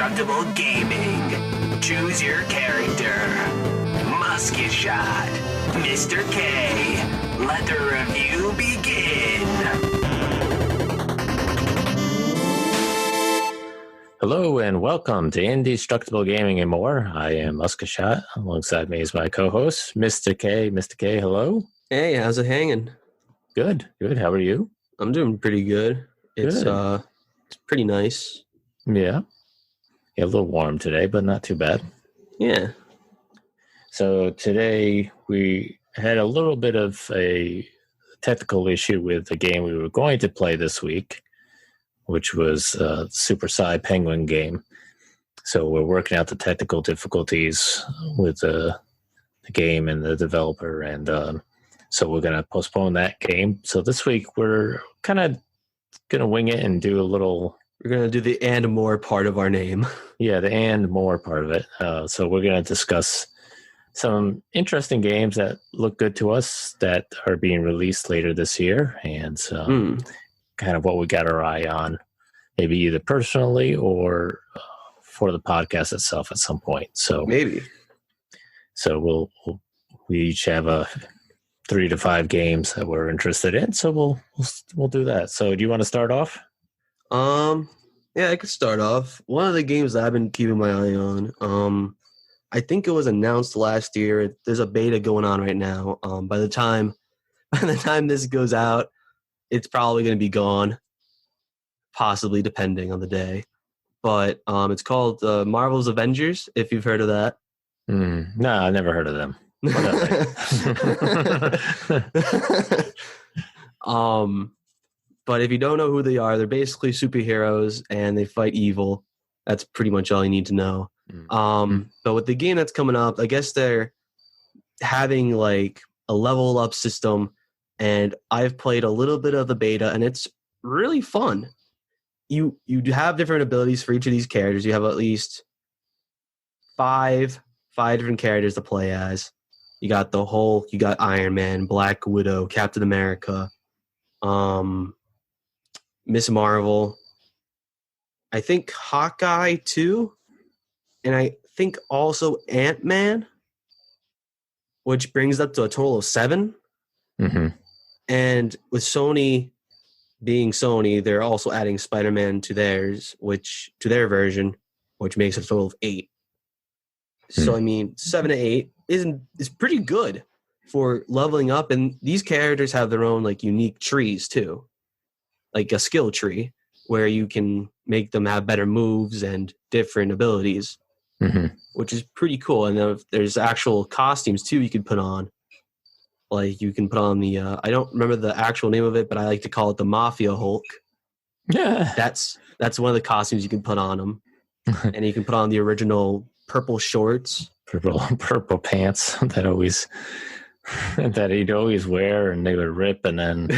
Indestructible Gaming. Choose your character. Musketshot. Mr. K. Let the review begin. Hello and welcome to Indestructible Gaming and more. I am Musketshot. Alongside me is my co-host, Mr. K. Mr. K, hello. Hey, how's it hanging? Good. How are you? I'm doing pretty good. It's pretty nice. Yeah, a little warm today, but not too bad. Yeah. So today we had a little bit of a technical issue with the game we were going to play this week, which was Super Sci Penguin game. So we're working out the technical difficulties with the game and the developer, and so we're going to postpone that game. So this week we're kind of going to wing it and do a little... We're going to do the and more part of our name. Yeah, the and more part of it. So we're going to discuss some interesting games that look good to us that are being released later this year, and kind of what we got our eye on, maybe either personally or for the podcast itself at some point. So maybe. So we each have 3 to 5 games that we're interested in. So we'll do that. So do you want to start off? Yeah, I could start off. One of the games that I've been keeping my eye on, I think it was announced last year. There's a beta going on right now. By the time this goes out, it's probably going to be gone, possibly depending on the day. But it's called Marvel's Avengers, if you've heard of that. No, I never heard of them. But if you don't know who they are, they're basically superheroes and they fight evil. That's pretty much all you need to know. But with the game that's coming up, I guess they're having like a level up system, and I've played a little bit of the beta, and it's really fun. You have different abilities for each of these characters. You have at least five different characters to play as. You got the Hulk, you got Iron Man, Black Widow, Captain America, Miss Marvel, I think Hawkeye too, and I think also Ant-Man, which brings up to a total of 7. Mm-hmm. And with Sony being Sony, they're also adding Spider-Man to their version, which makes it a total of 8. So I mean, 7 to 8 is pretty good for leveling up, and these characters have their own like unique trees too, like a skill tree where you can make them have better moves and different abilities, which is pretty cool. And then there's actual costumes too you can put on. Like you can put on the I don't remember the actual name of it, but I like to call it the Mafia Hulk. Yeah, that's one of the costumes you can put on him, and you can put on the original purple shorts, purple pants that he'd always wear, and they would rip, and then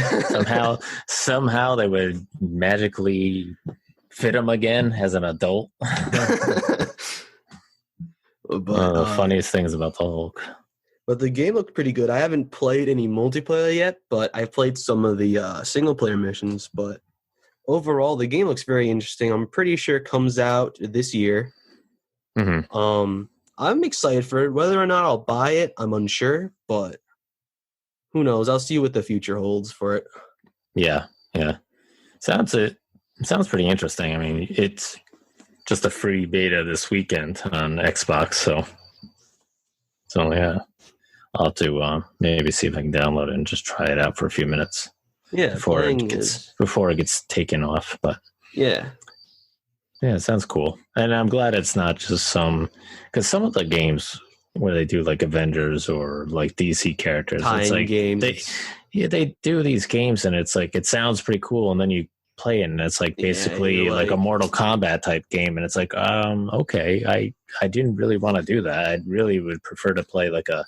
somehow they would magically fit him again as an adult. But, one of the funniest things about the Hulk. But the game looked pretty good. I haven't played any multiplayer yet, but I've played some of the single player missions. But overall, the game looks very interesting. I'm pretty sure it comes out this year. I'm excited for it. Whether or not I'll buy it, I'm unsure, but who knows? I'll see what the future holds for it. Yeah. Sounds pretty interesting. I mean, it's just a free beta this weekend on Xbox, so yeah. I'll have to maybe see if I can download it and just try it out for a few minutes. Yeah, before it gets taken off. But yeah, it sounds cool, and I'm glad it's not just because some of the games where they do like Avengers or like DC characters, it's like games. They do these games, and it's like it sounds pretty cool, and then you play it, and it's like basically like a Mortal Kombat type game, and it's like okay, I didn't really want to do that. I really would prefer to play like a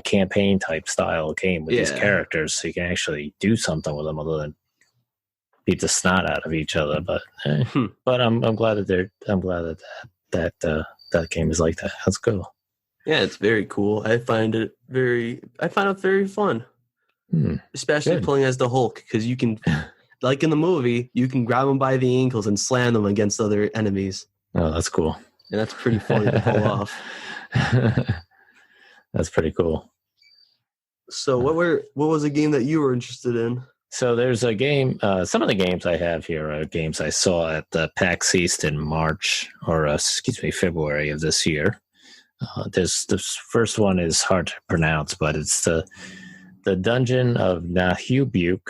campaign type style game with these characters, so you can actually do something with them other than beat the snot out of each other. But I'm glad that that game is like that. That's cool. Yeah, it's very cool. I find it very fun, especially playing as the Hulk, because you can, like in the movie, you can grab them by the ankles and slam them against other enemies. Oh, that's cool. And that's pretty funny to pull off. That's pretty cool. So what was a game that you were interested in? So there's a game, some of the games I have here are games I saw at the PAX East in February of this year. This first one is hard to pronounce, but it's the Dungeon of Nahubuk.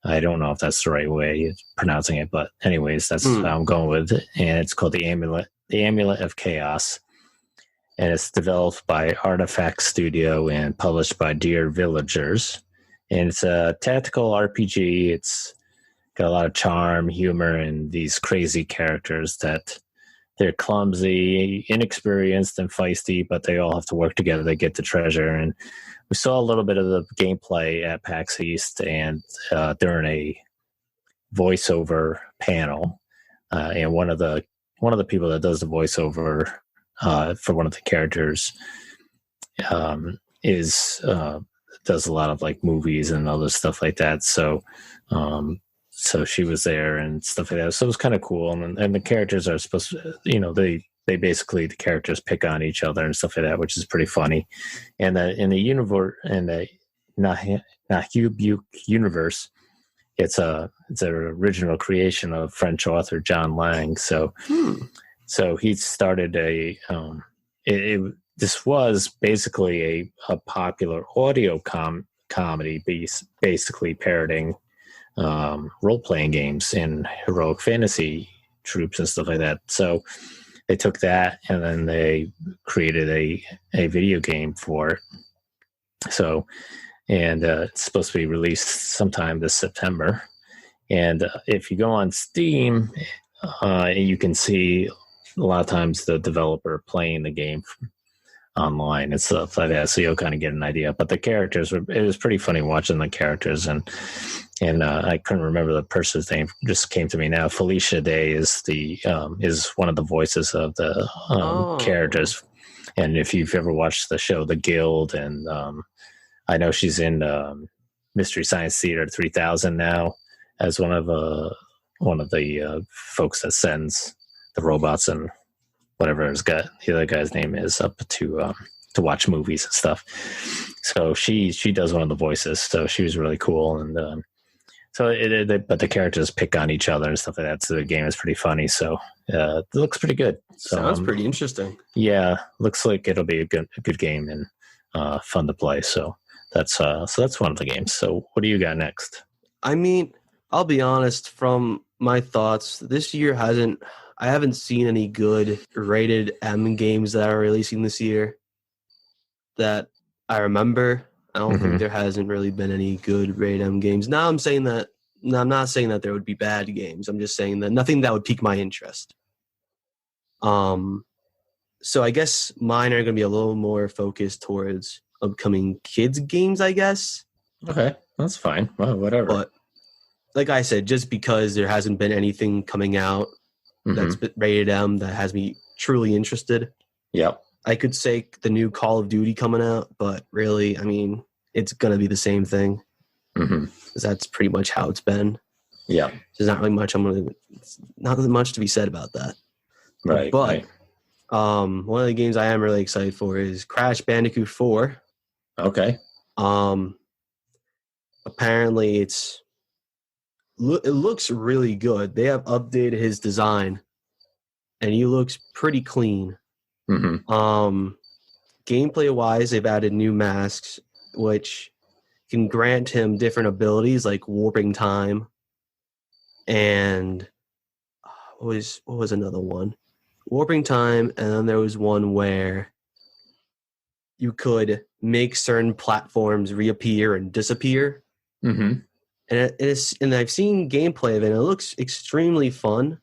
I don't know if that's the right way of pronouncing it, but anyways, that's how I'm going with it. And it's called the Amulet of Chaos. And it's developed by Artifact Studio and published by Dear Villagers. And it's a tactical RPG. It's got a lot of charm, humor, and these crazy characters that they're clumsy, inexperienced, and feisty, but they all have to work together to get the treasure. And we saw a little bit of the gameplay at PAX East and during a voiceover panel. And one of the people that does the voiceover for one of the characters does a lot of like movies and other stuff like that. So she was there and stuff like that. So it was kind of cool. And the characters are supposed to, they basically, the characters pick on each other and stuff like that, which is pretty funny. And in the universe, in the Nahubuk universe, it's an original creation of French author John Lang. So he started this was basically a popular audio comedy basically parroting role-playing games and heroic fantasy troops and stuff like that. So they took that and then they created a video game for it. So, and it's supposed to be released sometime this September. And if you go on Steam, you can see a lot of times the developer playing the game online and stuff like that, so you'll kind of get an idea. But the characters it was pretty funny watching the characters, and I couldn't remember the person's name, just came to me now. Felicia Day is one of the voices of the characters. And if you've ever watched the show The Guild, and I know she's in Mystery Science Theater 3000 now as one of the folks that sends the robots and whatever the other guy's name is up to watch movies and stuff. So she does one of the voices. So she was really cool. And but the characters pick on each other and stuff like that. So the game is pretty funny. So it looks pretty good. So, sounds pretty interesting. Yeah, looks like it'll be a good game and fun to play. So that's one of the games. So what do you got next? I mean, I'll be honest, from my thoughts, this year I haven't seen any good rated M games that are releasing this year that I remember. I don't think there hasn't really been any good rated M games. Now I'm not saying that there would be bad games. I'm just saying that nothing that would pique my interest. So I guess mine are going to be a little more focused towards upcoming kids games, I guess. Okay, that's fine. Well, whatever. But like I said, just because there hasn't been anything coming out that's rated M that has me truly interested. Yep. I could say the new Call of Duty coming out, but really, I mean, it's going to be the same thing. Because that's pretty much how it's been. Yeah. There's not really much not much to be said about that. Right. But one of the games I am really excited for is Crash Bandicoot 4. Okay. Apparently it looks really good. They have updated his design and he looks pretty clean. Gameplay wise, they've added new masks which can grant him different abilities like warping time and what was another one? Warping time, and then there was one where you could make certain platforms reappear and disappear. And and I've seen gameplay of it, and it looks extremely fun.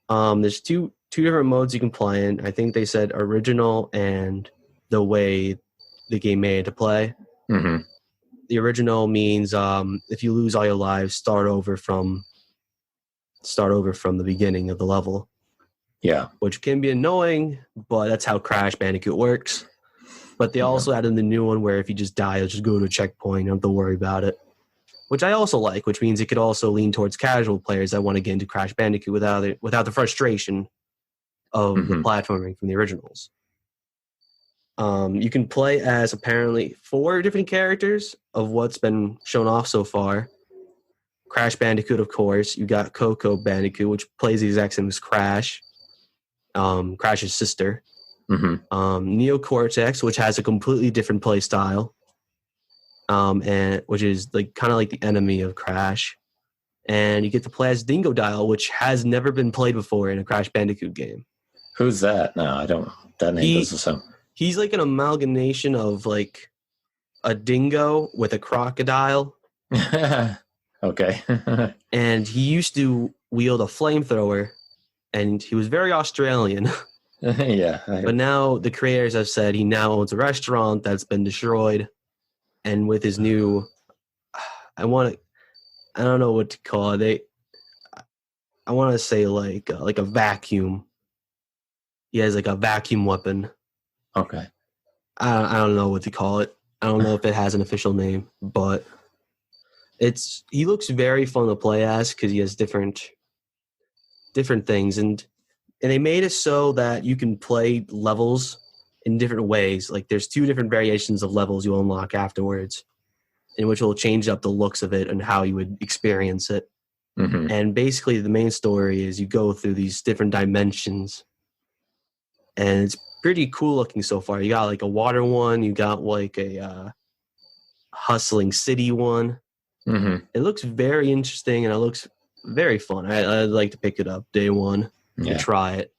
There's two different modes you can play in. I think they said original and the way the game made to play. The original means if you lose all your lives, start over from the beginning of the level. Yeah, which can be annoying, but that's how Crash Bandicoot works. But they also added the new one where if you just die, you'll just go to a checkpoint. You don't have to worry about it, which I also like, which means it could also lean towards casual players that want to get into Crash Bandicoot without the frustration of the platforming from the originals. You can play as apparently 4 different characters of what's been shown off so far. Crash Bandicoot, of course. You got Coco Bandicoot, which plays the exact same as Crash, Crash's sister. Neo Cortex, which has a completely different play style, and which is like kind of like the enemy of Crash. And you get to play as Dingodile, which has never been played before in a Crash Bandicoot game. Who's that? No, I don't. That name doesn't sound. He's like an amalgamation of like a dingo with a crocodile. Okay. And he used to wield a flamethrower, and he was very Australian. Yeah. But now the creators have said he now owns a restaurant that's been destroyed. And with his new, I don't know what to call it. I want to say like a vacuum. He has like a vacuum weapon. Okay. I don't know what to call it. I don't know if it has an official name, but he looks very fun to play as because he has different things, and they made it so that you can play levels in different ways. Like there's 2 different variations of levels you'll unlock afterwards, in which will change up the looks of it and how you would experience it. And basically the main story is you go through these different dimensions, and it's pretty cool looking so far. You got like a water one, you got like a hustling city one. It looks very interesting, and it looks very fun. I'd like to pick it up day one and try it.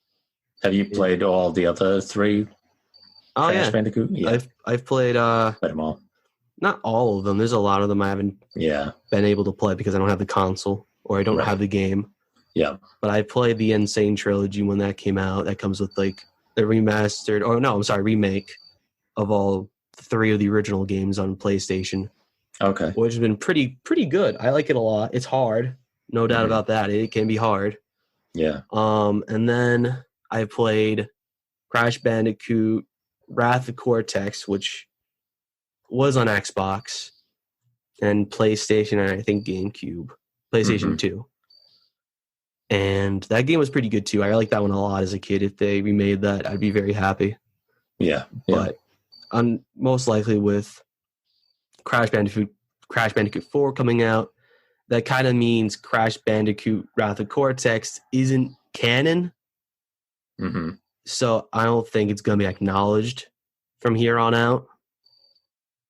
Have you played all the other 3 Crash Bandicoot? Yeah. I've played played them all. Not all of them. There's a lot of them I haven't been able to play because I don't have the console or I don't have the game. Yeah. But I played the Insane Trilogy when that came out. That comes with like the remake of all 3 of the original games on PlayStation. Okay. Which has been pretty good. I like it a lot. It's hard. No doubt about that. It can be hard. Yeah. And then I played Crash Bandicoot Wrath of Cortex, which was on Xbox and PlayStation and I think GameCube. PlayStation 2. And that game was pretty good too. I liked that one a lot as a kid. If they remade that, I'd be very happy. Yeah. But I'm most likely with Crash Bandicoot 4 coming out, that kind of means Crash Bandicoot Wrath of Cortex isn't canon. So I don't think it's going to be acknowledged from here on out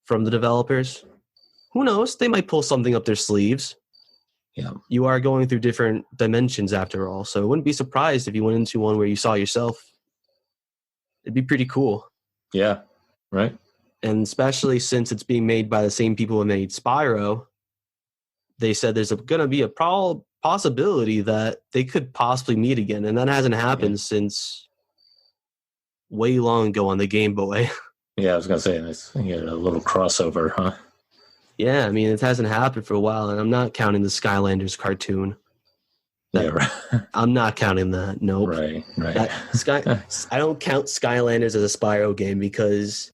from the developers. Who knows? They might pull something up their sleeves. Yeah. You are going through different dimensions after all, so I wouldn't be surprised if you went into one where you saw yourself. It'd be pretty cool. Yeah. Right. And especially since it's being made by the same people who made Spyro, they said there's going to be a possibility that they could possibly meet again. And that hasn't happened since way long ago on the Game Boy. Yeah, I was going to say, it's a little crossover, huh? Yeah, I mean, it hasn't happened for a while, and I'm not counting the Skylanders cartoon. Right. I'm not counting that. Nope. Right. I don't count Skylanders as a Spyro game because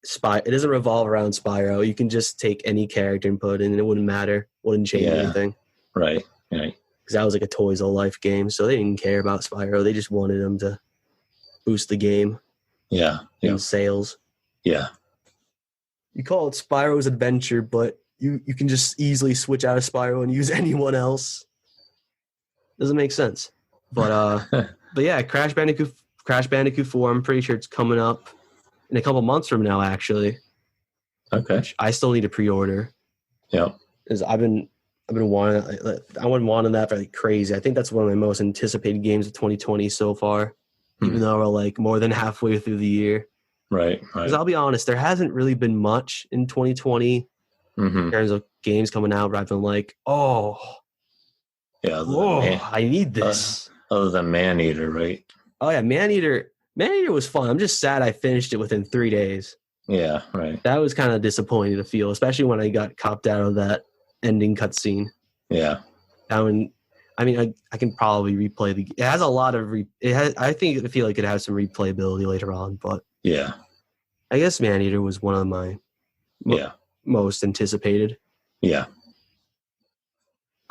it doesn't revolve around Spyro. You can just take any character and put it in, and it wouldn't matter. Wouldn't change anything. Right. Because that was like a Toys of Life game, so they didn't care about Spyro. They just wanted them to boost the game. Yeah. In sales. Yeah. You call it Spyro's Adventure, but you can just easily switch out of Spyro and use anyone else. Doesn't make sense. But but yeah, Crash Bandicoot 4, I'm pretty sure it's coming up in a couple months from now, actually. Okay. I still need to pre-order. Yeah. Because I've been wanting that for like crazy. I think that's one of my most anticipated games of 2020 so far, even though we're like more than halfway through the year. Right. Because I'll be honest, there hasn't really been much in 2020 in terms of games coming out where I've been like, I need this. Other than Maneater, right? Oh yeah, Maneater was fun. I'm just sad I finished it within 3 days. Yeah, right. That was kind of disappointing to feel, especially when I got copped out of that ending cutscene. Yeah. I can probably replay the. It has a lot of. I feel like it has some replayability later on, but yeah, I guess Maneater was one of my most anticipated. Yeah.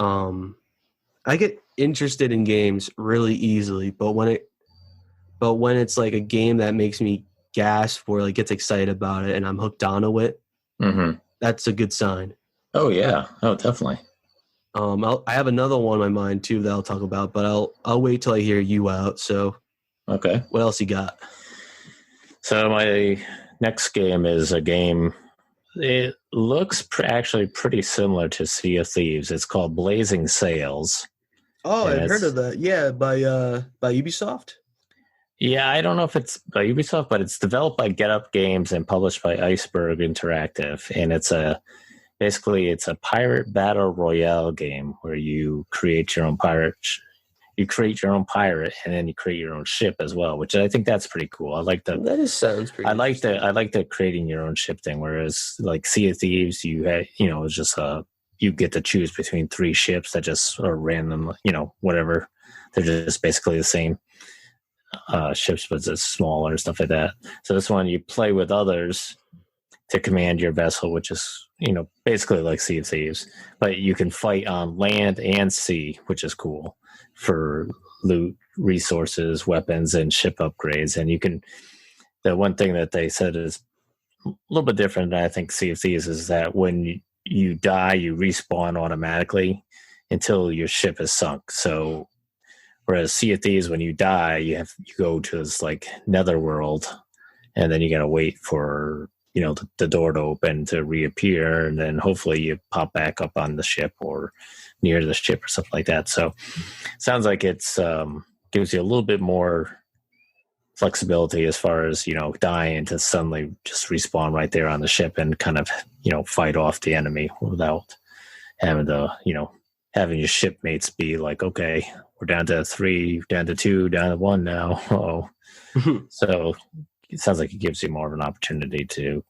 I get interested in games really easily, but when But when it's like a game that makes me gasp or like gets excited about it and I'm hooked onto it, that's a good sign. Oh yeah, oh definitely. I have another one in my mind too that I'll talk about, but I'll wait till I hear you out. So, okay, what else you got? So my next game is a game. It looks actually pretty similar to Sea of Thieves. It's called Blazing Sails. Oh, I've heard of that. Yeah, by Ubisoft. Yeah, I don't know if it's by Ubisoft, but it's developed by Get Up Games and published by Iceberg Interactive, and it's basically a pirate battle royale game where you create your own pirate. You create your own pirate, and then you create your own ship as well, which I think that's pretty cool. I like the. That sounds pretty. I like the creating your own ship thing. Whereas like Sea of Thieves, it's just you get to choose between 3 ships that just are random, whatever. They're just basically the same ships, but just smaller and stuff like that. So this one, you play with others to command your vessel, which is, basically like Sea of Thieves, but you can fight on land and sea, which is cool for loot, resources, weapons, and ship upgrades. And the one thing that they said is a little bit different than I think Sea of Thieves is that when you die, you respawn automatically until your ship is sunk. So whereas Sea of Thieves, when you die, you go to this like netherworld, and then you got to wait for the door to open to reappear, and then hopefully you pop back up on the ship or near the ship or something like that. So sounds like it's gives you a little bit more flexibility as far as dying to suddenly just respawn right there on the ship and kind of fight off the enemy without having to having your shipmates be like, okay, we're down to 3, down to 2, down to 1 now. Oh, so it sounds like it gives you more of an opportunity to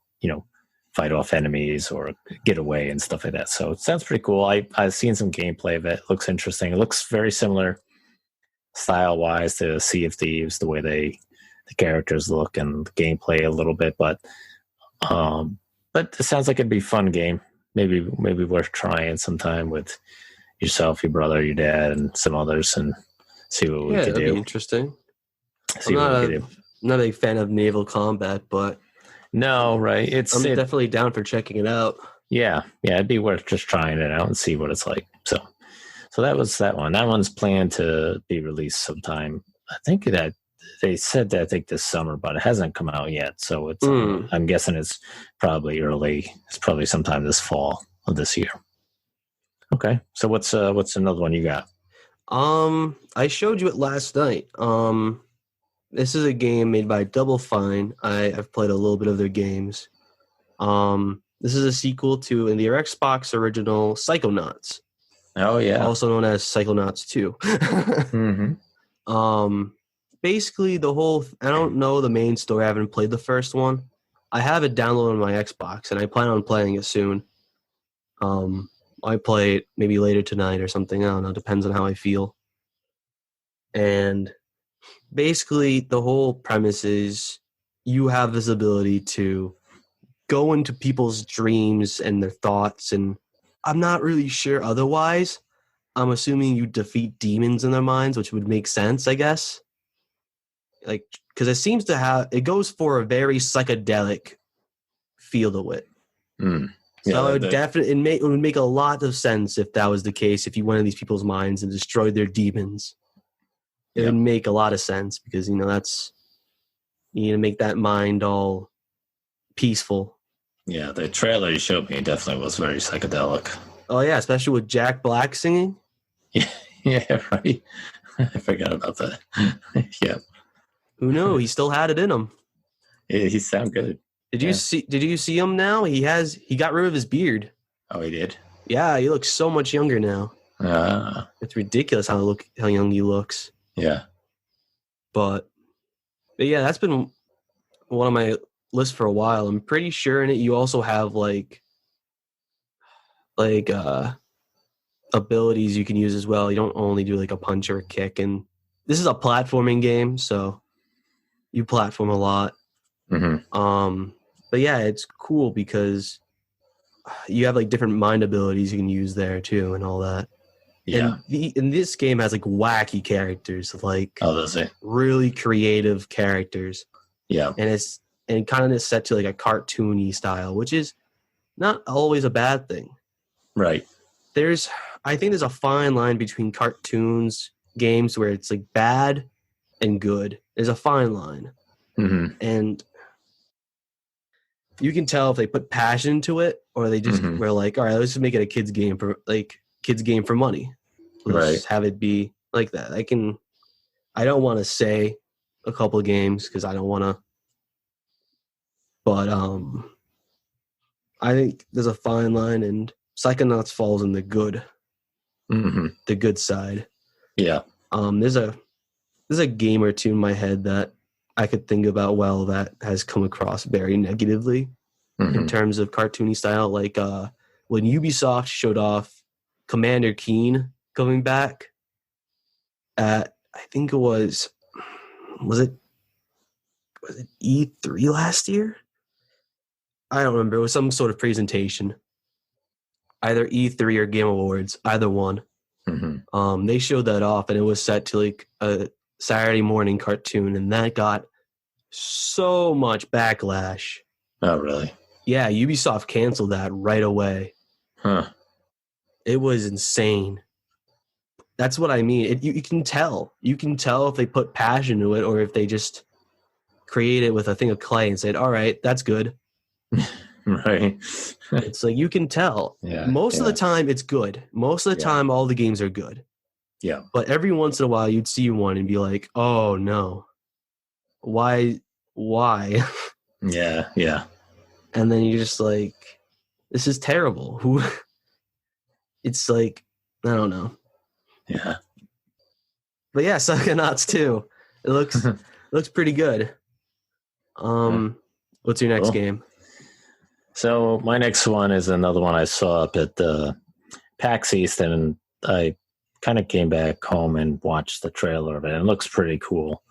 fight off enemies or get away and stuff like that. So it sounds pretty cool. I've seen some gameplay of it. It looks interesting. It looks very similar style wise to Sea of Thieves, the way the characters look and the gameplay a little bit, but it sounds like it'd be a fun game. Maybe worth trying sometime with yourself, your brother, your dad, and some others, and see what we could do. Be interesting. I'm not a big fan of naval combat, but no, right? I'm definitely down for checking it out. Yeah, it'd be worth just trying it out and see what it's like. So that was that one. That one's planned to be released sometime. I think that they said that this summer, but it hasn't come out yet. So it's I'm guessing it's probably early. It's probably sometime this fall of this year. Okay, so what's another one you got? I showed you it last night. This is a game made by Double Fine. I've played a little bit of their games. This is a sequel to their Xbox original Psychonauts. Oh yeah, also known as Psychonauts 2. Basically the whole. I don't know the main story. I haven't played the first one. I have it downloaded on my Xbox, and I plan on playing it soon. I play it maybe later tonight or something. I don't know. Depends on how I feel. And basically, the whole premise is you have this ability to go into people's dreams and their thoughts, and I'm not really sure otherwise. I'm assuming you defeat demons in their minds, which would make sense, I guess. Like, because it goes for a very psychedelic feel to it. So it would make a lot of sense if that was the case. If you went in these people's minds and destroyed their demons, it would make a lot of sense because that's you need to make that mind all peaceful. Yeah, the trailer you showed me definitely was very psychedelic. Oh yeah, especially with Jack Black singing. Yeah, right. I forgot about that. Yeah. Who knew? He still had it in him. Yeah, he sounded good. Did you see him now? He got rid of his beard. Oh, he did? Yeah, he looks so much younger now. It's ridiculous how young he looks. Yeah. But yeah, that's been one of my lists for a while. I'm pretty sure in it you also have like abilities you can use as well. You don't only do like a punch or a kick, and this is a platforming game, so you platform a lot. But yeah, it's cool because you have like different mind abilities you can use there too and all that. Yeah. And this game has like wacky characters, like does it? really creative characters. Yeah. And kind of set to like a cartoony style, which is not always a bad thing. Right. I think there's a fine line between cartoons games where it's like bad and good. There's a fine line. Mm-hmm. And you can tell if they put passion into it or they just were like, all right, let's just make it a kids game for money. Let's have it be like that. I don't want to say a couple of games because I don't want to, but I think there's a fine line, and Psychonauts falls in the good side. Yeah. There's a game or two in my head that I could think about that has come across very negatively in terms of cartoony style. Like when Ubisoft showed off Commander Keen coming back at, I think it was it E3 last year? I don't remember. It was some sort of presentation. Either E3 or Game Awards, either one. They showed that off, and it was set to like a Saturday morning cartoon, and that got so much backlash. Oh, really? Yeah, Ubisoft canceled that right away. Huh. It was insane. That's what I mean. You can tell. You can tell if they put passion into it or if they just create it with a thing of clay and said, all right, that's good. Right. It's like you can tell. Yeah. Most of the time, it's good. Most of the time, all the games are good. Yeah. But every once in a while, you'd see one and be like, oh, no. Why? Yeah. Yeah. And then you're just like, this is terrible. Who? It's like, I don't know. Yeah. But yeah, Psychonauts 2. It looks pretty good. What's your next game? So my next one is another one I saw up at the PAX East, and I kind of came back home and watched the trailer of it. It looks pretty cool.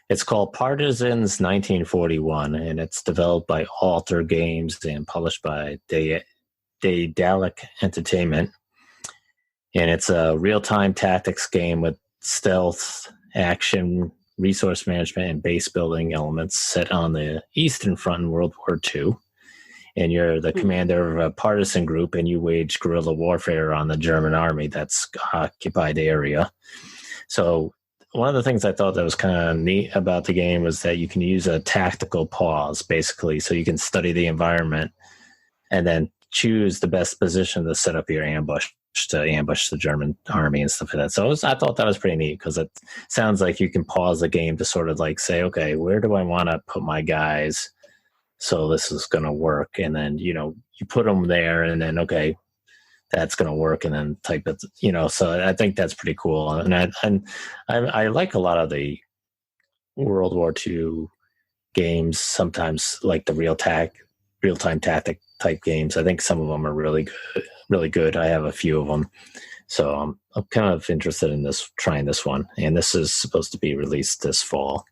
It's called Partisans 1941, and it's developed by Alter Games and published by Daedalic Entertainment. And it's a real-time tactics game with stealth, action, resource management, and base building elements set on the Eastern Front in World War II. And you're the commander of a partisan group, and you wage guerrilla warfare on the German army that's occupied area. So one of the things I thought that was kind of neat about the game was that you can use a tactical pause, basically, so you can study the environment and then choose the best position to set up your ambush, to ambush the German army and stuff like that. So I thought that was pretty neat because it sounds like you can pause the game to sort of like say, okay, where do I want to put my guys? So this is going to work. And then, you put them there and then, okay, that's going to work. And then type it, so I think that's pretty cool. And I like a lot of the World War II games, sometimes like the real-time tactic type games. I think some of them are really good. I have a few of them. So I'm kind of interested in trying this one. And this is supposed to be released this fall.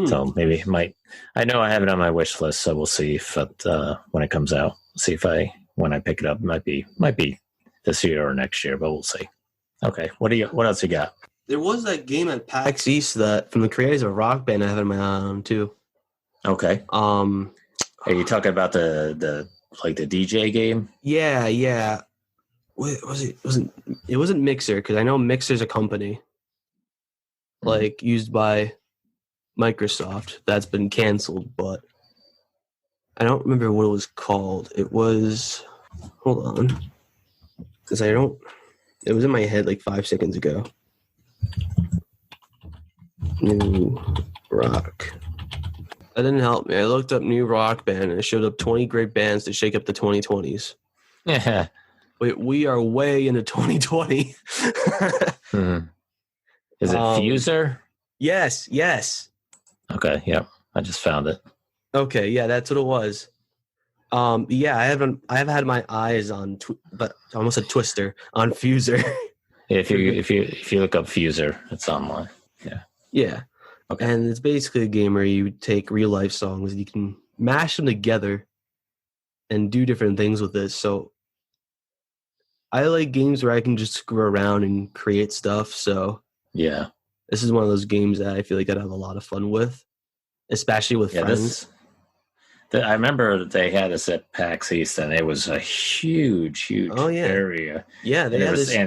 So maybe it might. I know I have it on my wish list, so we'll see if when it comes out. See if when I pick it up, it might be this year or next year, but we'll see. Okay, what else you got? There was that game at PAX East that from the creators of Rock Band I have in my eye on too. Okay. Are you talking about the DJ game? Yeah. What was it? It wasn't Mixer because I know Mixer's a company like used by Microsoft that's been canceled, but I don't remember what it was called. It was, hold on, because it was in my head like 5 seconds ago. New Rock. That didn't help me. I looked up New Rock Band and it showed up 20 great bands to shake up the 2020s. Yeah. Wait, we are way into 2020. Is it Fuser? Yes. Okay, yeah. I just found it. Okay, yeah, that's what it was. Yeah, I've had my eyes on, but I almost said Twister, on Fuser. If you look up Fuser, it's online. Yeah. Yeah. Okay. And it's basically a game where you take real life songs, you can mash them together and do different things with this. So I like games where I can just screw around and create stuff. So Yeah. this is one of those games that I feel like I'd have a lot of fun with, especially with friends. I remember they had this at PAX East, and it was a huge area. Yeah, and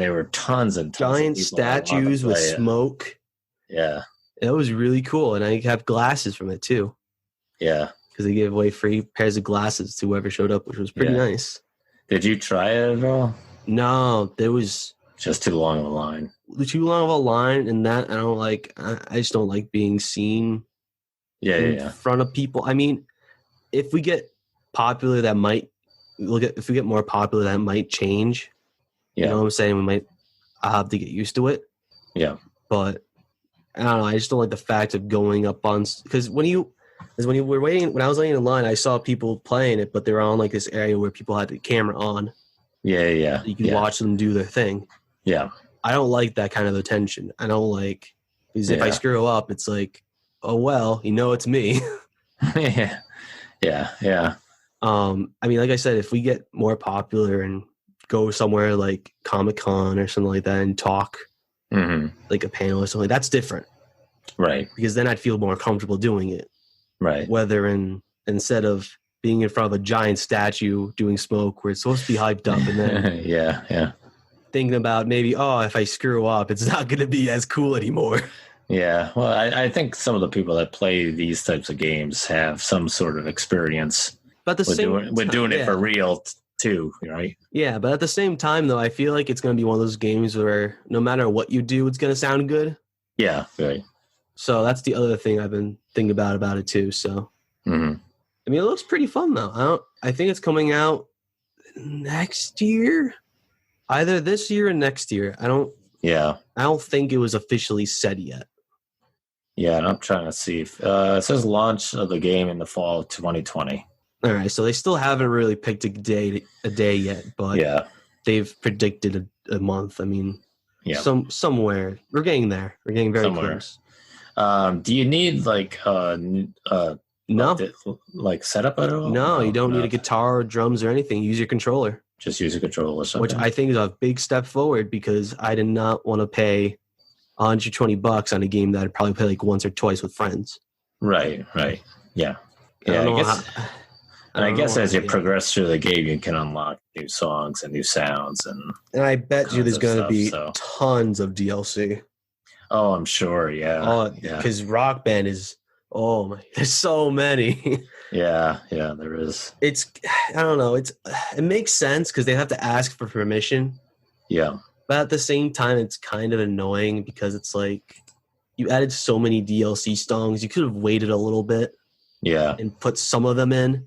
there were tons and tons giant of people that statues with smoke. Yeah. It was really cool, and I have glasses from it too. Yeah. Because they gave away free pairs of glasses to whoever showed up, which was pretty nice. Did you try it at all? No, there was just too long of a line. Too long of a line, and that I don't like. I just don't like being seen. In front of people. I mean, if we get popular, that might if we get more popular, that might change. Yeah. You know what I'm saying? I'll have to get used to it. Yeah. But I don't know. I just don't like the fact of going up on because when I was waiting in line, I saw people playing it, but they were on like this area where people had the camera on. Yeah. You can watch them do their thing. Yeah. I don't like that kind of attention. I don't like because if I screw up, it's like, oh well, it's me. Yeah. I mean, like I said, if we get more popular and go somewhere like Comic-Con or something like that and talk like a panel or something, that's different. Right. Because then I'd feel more comfortable doing it. Right. Whether instead of being in front of a giant statue doing smoke where it's supposed to be hyped up and then yeah. Thinking about maybe, if I screw up, it's not going to be as cool anymore. Yeah, well, I think some of the people that play these types of games have some sort of experience but with doing it for real too, right? Yeah, but at the same time, though, I feel like it's going to be one of those games where no matter what you do, it's going to sound good. Yeah, right. So that's the other thing I've been thinking about it too. So, I mean, it looks pretty fun though. I think it's coming out next year, either this year or next year. I don't think it was officially said yet. Yeah, and I'm trying to see if it says launch of the game in the fall of 2020. All right, so they still haven't really picked a day yet, but they've predicted a month. I mean, somewhere we're getting there. We're getting very close. Do you need like no like setup at all? No, you don't need a guitar or drums or anything. Use your controller. Just use a controller or something. Which I think is a big step forward because I did not want to pay $120 on a game that I'd probably play like once or twice with friends. Right. Yeah. I guess as you progress through the game, you can unlock new songs and new sounds, and I bet you there's going to be tons of DLC. Oh, I'm sure. Yeah. Because Rock Band is there's so many. Yeah, there is. I don't know. It makes sense because they have to ask for permission. Yeah. But at the same time, it's kind of annoying because it's like you added so many DLC songs. You could have waited a little bit. Yeah. And put some of them in.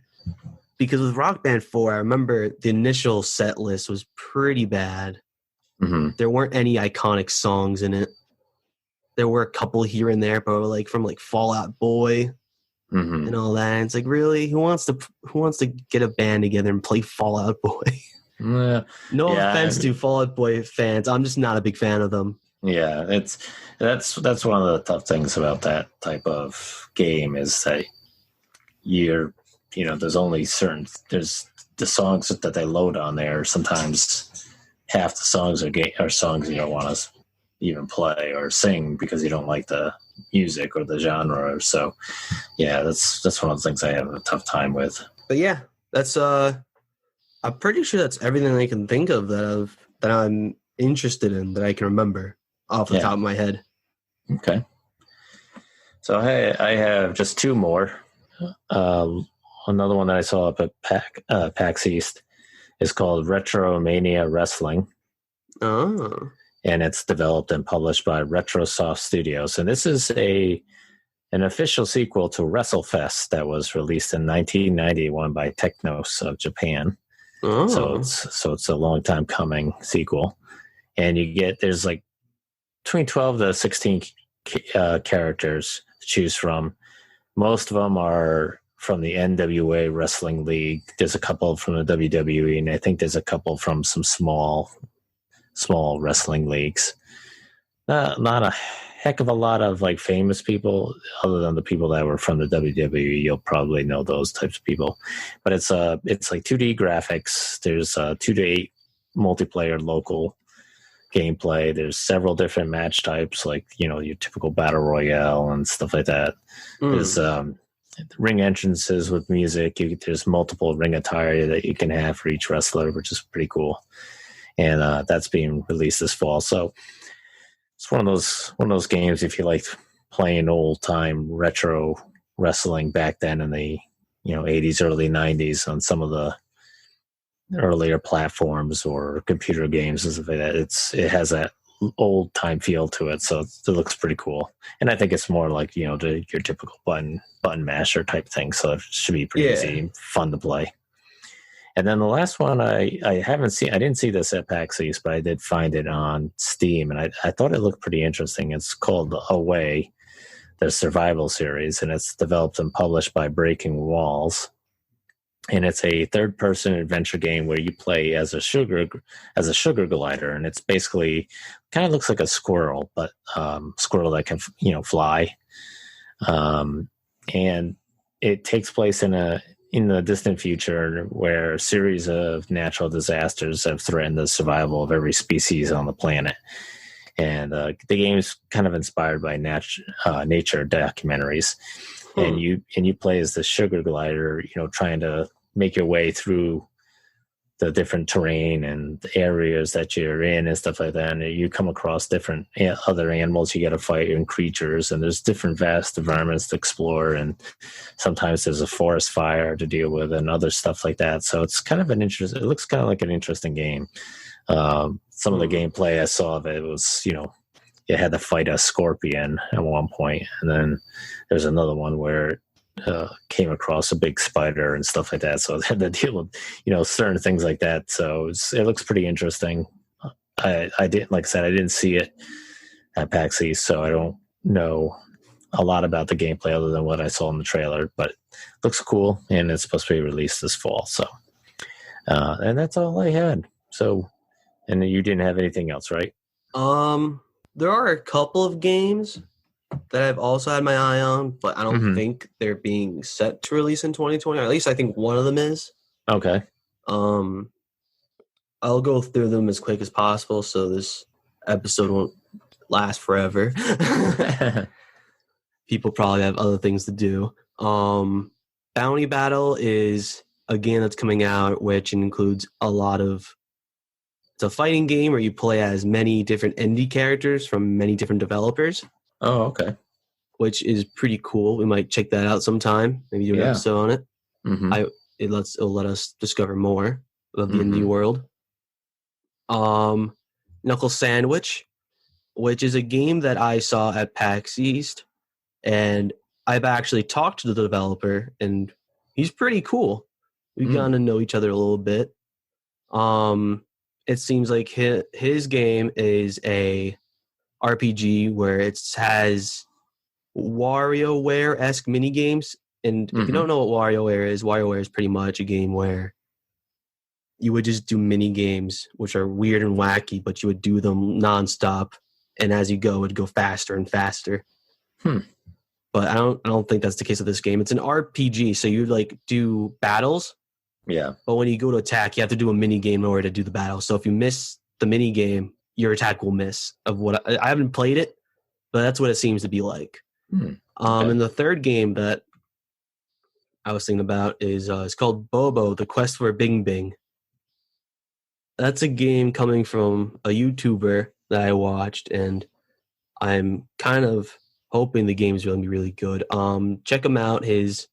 Because with Rock Band 4, I remember the initial set list was pretty bad. Mm-hmm. There weren't any iconic songs in it. There were a couple here and there, but like from like Fall Out Boy and all that. And it's like, really, who wants to get a band together and play Fall Out Boy? No offense to Fall Out Boy fans, I'm just not a big fan of them. Yeah, that's one of the tough things about that type of game is that there's the songs that they load on there. Sometimes half the songs are songs you don't want to even play or sing because you don't like the music or the genre. So yeah, that's one of the things I have a tough time with. But yeah, that's I'm pretty sure that's everything I can think of that I'm interested in that I can remember off the top of my head. Okay. So I have just two more. Another one that I saw up at PAX East is called Retromania Wrestling. Oh. And it's developed and published by Retrosoft Studios. And this is an official sequel to WrestleFest that was released in 1991 by Technos of Japan. Oh. So it's a long time coming sequel. And there's like between 12 to 16 characters to choose from. Most of them are from the NWA Wrestling League. There's a couple from the WWE, and I think there's a couple from some small wrestling leagues. Not a heck of a lot of like famous people, other than the people that were from the WWE. You'll probably know those types of people. But it's like 2D graphics. There's 2 to 8 multiplayer local gameplay. There's several different match types, like, you know, your typical battle royale and stuff like that. There's ring entrances with music. There's multiple ring attire that you can have for each wrestler, which is pretty cool. And that's being released this fall. So it's one of those games, if you like playing old time retro wrestling back then in the 80s, early 90s on some of the earlier platforms or computer games and stuff like that. It has that old time feel to it, so it looks pretty cool. And I think it's more like your typical button masher type thing. So it should be pretty easy and fun to play. And then the last one I haven't seen. I didn't see this at PAX East, but I did find it on Steam, and I thought it looked pretty interesting. It's called Away, the survival series, and it's developed and published by Breaking Walls. And it's a third-person adventure game where you play as a sugar glider, and it's basically kind of looks like a squirrel, but squirrel that can fly. And it takes place in the distant future where a series of natural disasters have threatened the survival of every species on the planet. And the game is kind of inspired by nature documentaries. And you play as the sugar glider, trying to make your way through the different terrain and the areas that you're in and stuff like that. And you come across different other animals you got to fight and creatures, and there's different vast environments to explore. And sometimes there's a forest fire to deal with and other stuff like that. So it's kind of it looks kind of like an interesting game. Some of the gameplay I saw of it was, you had to fight a scorpion at one point, and then there's another one where came across a big spider and stuff like that. So I had to deal with, certain things like that. So it looks pretty interesting. I didn't, like I said, I didn't see it at PAX East, so I don't know a lot about the gameplay other than what I saw in the trailer, but it looks cool, and it's supposed to be released this fall. So, and that's all I had. So, and you didn't have anything else, right? There are a couple of games that I've also had my eye on, but I don't think they're being set to release in 2020. Or at least I think one of them is. Okay. I'll go through them as quick as possible so this episode won't last forever. People probably have other things to do. Bounty Battle is a game that's coming out, which includes it's a fighting game where you play as many different indie characters from many different developers. Oh, okay. Which is pretty cool. We might check that out sometime. Maybe do an episode on it. It'll let us discover more of the indie world. Knuckle Sandwich, which is a game that I saw at PAX East, and I've actually talked to the developer, and he's pretty cool. We've gotten to know each other a little bit. It seems like his game is a RPG where it has WarioWare-esque mini games. And if you don't know what WarioWare is pretty much a game where you would just do mini games, which are weird and wacky, but you would do them nonstop. And as you go, it'd go faster and faster. But I don't think that's the case of this game. It's an RPG, so you do battles. Yeah. But when you go to attack, you have to do a mini game in order to do the battle. So if you miss the mini game, your attack will miss. I haven't played it, but that's what it seems to be like. Okay. And the third game that I was thinking about is it's called Bobo: The Quest for Bing Bing. That's a game coming from a YouTuber that I watched, and I'm kind of hoping the game's going to be really good. Check him out. His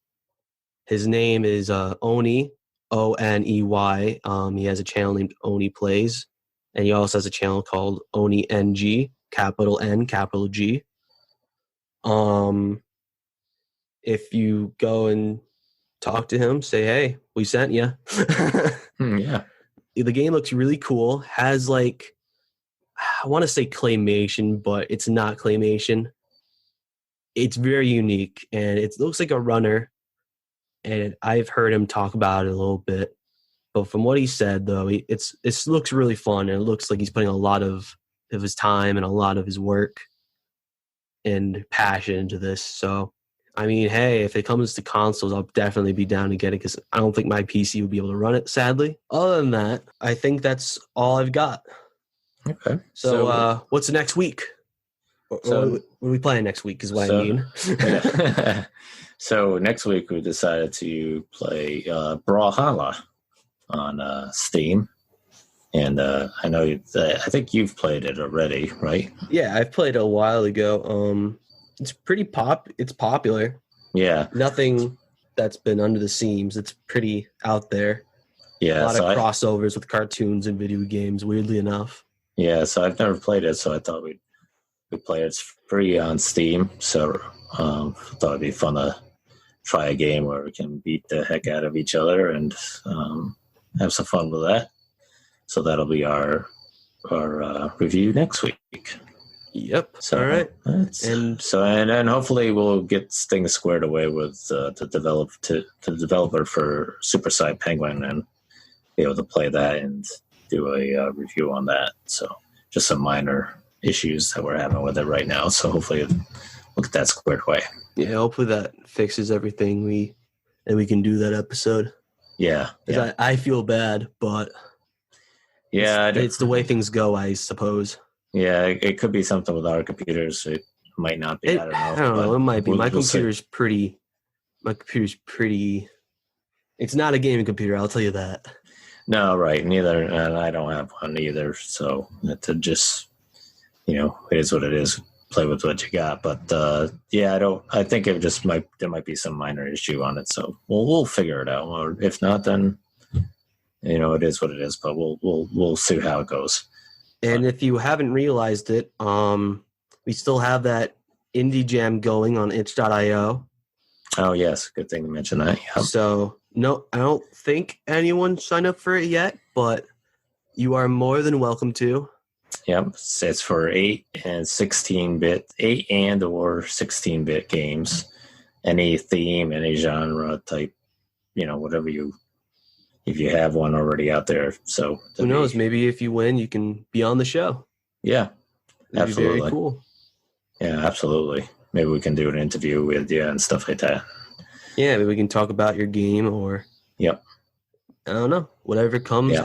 name is Oni, Oney. He has a channel named Oni Plays, and he also has a channel called Oni NG, capital N, capital G. If you go and talk to him, say, hey, we sent you. Yeah. The game looks really cool. Has I want to say claymation, but it's not claymation. It's very unique, and it looks like a runner. And I've heard him talk about it a little bit. But from what he said, though, it looks really fun, and it looks like he's putting a lot of his time and a lot of his work and passion into this. So I mean, hey, if it comes to consoles, I'll definitely be down to get it because I don't think my PC would be able to run it, sadly. Other than that, I think that's all I've got. Okay. So what's next week? What are we playing next week is what I mean. So next week we decided to play Brawlhalla on Steam. And I know I think you've played it already, right? Yeah, I've played it a while ago. It's pretty It's popular. Yeah. Nothing that's been under the seams. It's pretty out there. Yeah. A lot of crossovers with cartoons and video games, weirdly enough. Yeah, so I've never played it, so I thought we'd play it. It's free on Steam, so I thought it'd be fun to try a game where we can beat the heck out of each other and have some fun with that. So that'll be our review next week. Yep. So, all right. And hopefully we'll get things squared away with the developer for Super Side Penguin and be able to play that and do a review on that. So just some minor issues that we're having with it right now. So hopefully we'll get that squared away. Yeah, hopefully that fixes everything. We can do that episode. Yeah. I feel bad, but yeah, it's the way things go, I suppose. Yeah, it could be something with our computers. It might not be. I don't know. It might be. My computer's pretty. It's not a gaming computer. I'll tell you that. No, right. Neither, and I don't have one either. So to just, it is what it is. Play with what you got. But yeah, I think there might be some minor issue on it. So we'll figure it out. Or if not, then it is what it is. But we'll see how it goes. And if you haven't realized it, we still have that indie jam going on itch.io. Oh yes, good thing to mention that. Yep. So no, I don't think anyone signed up for it yet, but you are more than welcome to. Yep, it's for 8 and 16-bit, 8 and or 16-bit games, any theme, any genre type, whatever if you have one already out there. So who knows? Maybe if you win, you can be on the show. Yeah, that'd absolutely. Be very cool. Yeah, absolutely. Maybe we can do an interview with you and stuff like that. Yeah, maybe we can talk about your game or. Yep. I don't know. Whatever comes,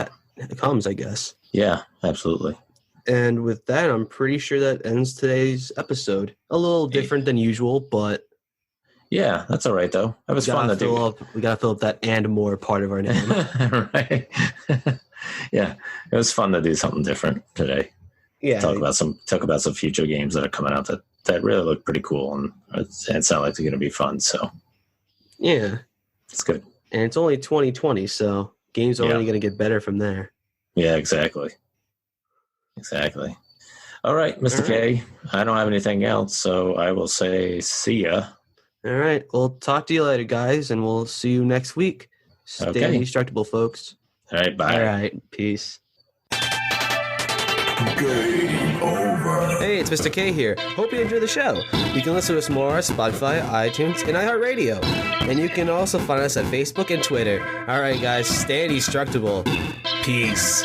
comes, I guess. Yeah, absolutely. And with that, I'm pretty sure that ends today's episode. A little different than usual, but. Yeah, that's all right, though. That was fun to do. We got to fill up that and more part of our name. Right. Yeah, it was fun to do something different today. Yeah. Talk about some future games that are coming out that really look pretty cool and sound like they're going to be fun. So. Yeah. It's good. And it's only 2020, so games are only going to get better from there. Yeah, exactly. Exactly. All right, Mr. K. I don't have anything else, so I will say see ya. All right. We'll talk to you later, guys, and we'll see you next week. Stay indestructible, folks. All right, bye. All right, peace. Game over. Hey, it's Mr. K here. Hope you enjoy the show. You can listen to us more on Spotify, iTunes, and iHeartRadio. And you can also find us at Facebook and Twitter. All right, guys, stay indestructible. Peace.